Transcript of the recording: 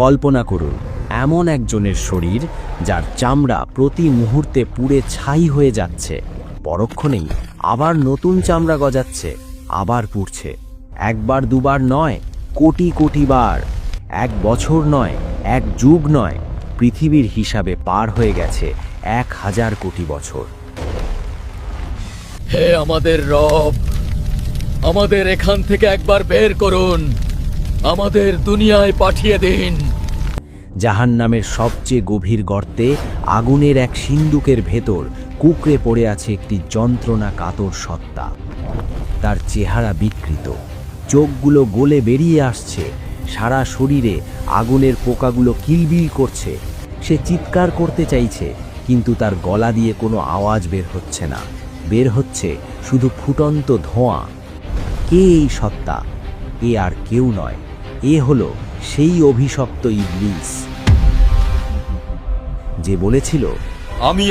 কল্পনা করুন এমন একজনের শরীর যার চামড়া প্রতি মুহূর্তে পুড়ে ছাই হয়ে যাচ্ছে, পরক্ষণেই আবার নতুন চামড়া গজাচ্ছে, আবার পুড়ছে। একবার দুবার নয়, কোটি কোটি বার। 1 বছর নয়, 1 যুগ নয়, পৃথিবীর হিসাবে পার হয়ে গেছে 1000 কোটি বছর। হে আমাদের রব, আমাদের এখান থেকে একবার বের করুন, আমাদের দুনিয়ায় পাঠিয়ে দিন। জাহান্নামের সবচেয়ে গভীর গর্তে আগুনের এক সিন্দুকের ভেতর কুঁকড়ে পড়ে আছে একটি যন্ত্রণা কাতর সত্তা। তার চেহারা বিকৃত, চোখগুলো গলে বেরিয়ে আসছে, সারা শরীরে আগুনের পোকাগুলো কিলবিল করছে। সে চিৎকার করতে চাইছে, কিন্তু তার গলা দিয়ে কোনো আওয়াজ বের হচ্ছে না, বের হচ্ছে শুধু ফুটন্ত ধোঁয়া। কে এই সত্তা? এ আর কেউ নয়, এ হলো সেই অভিশপ্ত ইবলিস যে বলেছিল, আমি